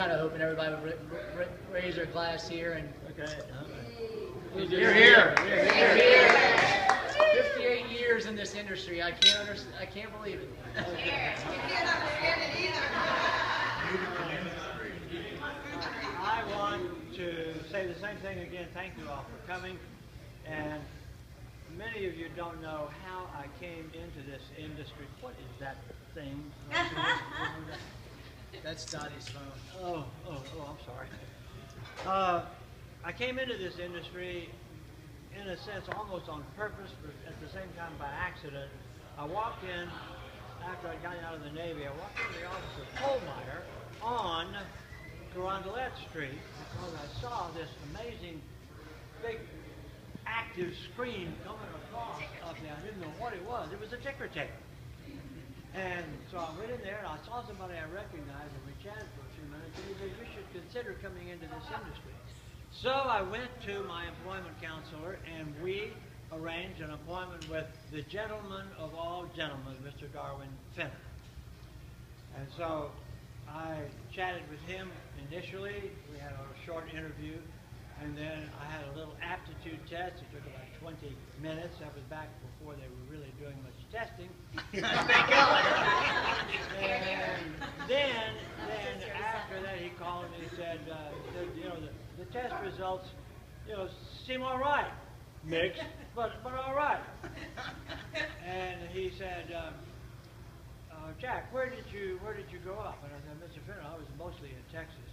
kind of hoping everybody would raise their glass here and. Okay. You're here. 58 years in this industry. I can't believe it. You can't understand it either. I want to say the same thing again. Thank you all for coming. And many of you don't know how I came into this industry. What is that thing? That's Dottie's phone. Oh, I'm sorry. I came into this industry, in a sense, almost on purpose, but at the same time by accident. I walked in, after I got out of the Navy, I walked into the office of Kohlmeyer on Carondelet Street because I saw this amazing, big, active screen coming across up there. I didn't know what it was. It was a ticker tape. And so I went in there and I saw somebody I recognized and we chatted for a few minutes and he said, you should consider coming into this industry. So I went to my employment counselor and we arranged an appointment with the gentleman of all gentlemen, Mr. Darwin Fenner. And so I chatted with him initially. We had a short interview and then I had a little aptitude test. It took about 20 minutes. That was back before they were really doing much testing. And then after that, he called and he said, you know, the test results, you know, seem all right, mixed, but all right. And he said, Jack, where did you grow up? And I said, Mr. Fenner, I was mostly in Texas.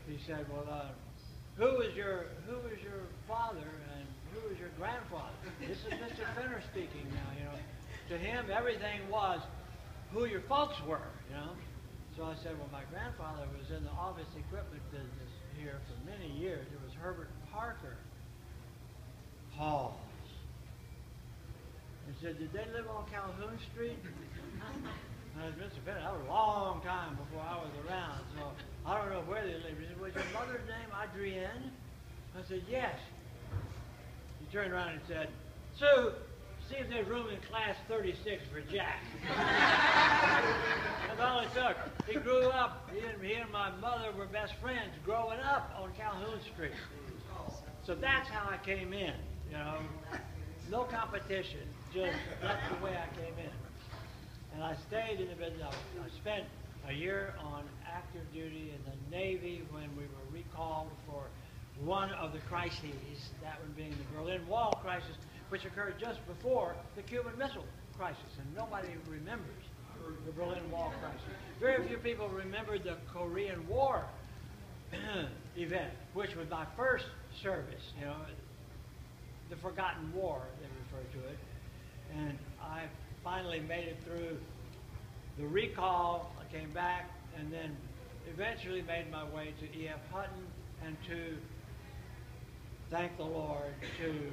He said, well, who was your father and who was your grandfather? This is Mr. Fenner speaking now, you know. To him, everything was who your folks were, you know. So I said, well, my grandfather was in the office equipment business here for many years. It was Herbert Parker. Pause. He said, did they live on Calhoun Street? I said, Mr. Fenner, that was a long time before I was around, so I don't know where they lived. He said, was your mother's name Adrienne? I said, yes. He turned around and said, Sue, see if there's room in class 36 for Jack. That's all it took. He grew up, he and my mother were best friends growing up on Calhoun Street. So that's how I came in, you know. No competition, just that's the way I came in. And I stayed in the business. I spent a year on active duty in the Navy when we were recalled for one of the crises, that one being the Berlin Wall crisis, which occurred just before the Cuban Missile Crisis, and nobody remembers the Berlin Wall crisis. Very few people remember the Korean War event, which was my first service, you know, the Forgotten War, they refer to it. And I finally made it through the recall. I came back and then eventually made my way to E.F. Hutton and to, thank the Lord, to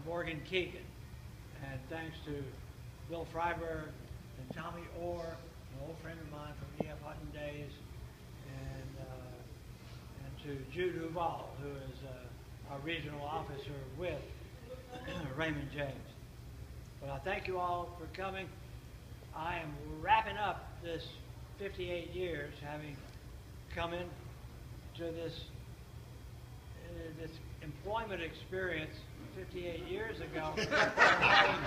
Morgan Keegan. And thanks to Bill Freiberg and Tommy Orr, an old friend of mine from E.F. Hutton days, and to Jude Duval, who is our regional officer with Raymond James. But I thank you all for coming. I am wrapping up this 58 years, having come in to this employment experience 58 years ago, having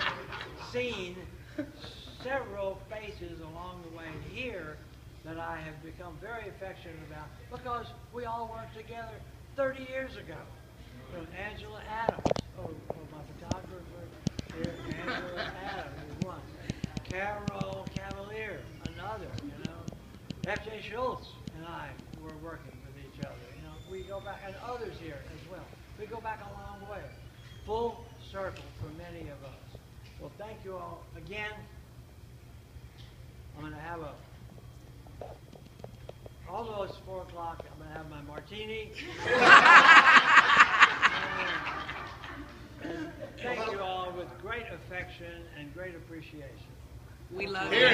seen several faces along the way here that I have become very affectionate about because we all worked together 30 years ago. You know, Angela Adams, my photographer here, Angela Adams is one. Carol Cavalier, another, you know. F.J. Schultz and I were working with each other. You know, we go back, and others here as well. We go back a long way. Full circle for many of us. Well, thank you all again. I'm going to have although it's 4 o'clock, I'm going to have my martini. And thank you all with great affection and great appreciation. We love you.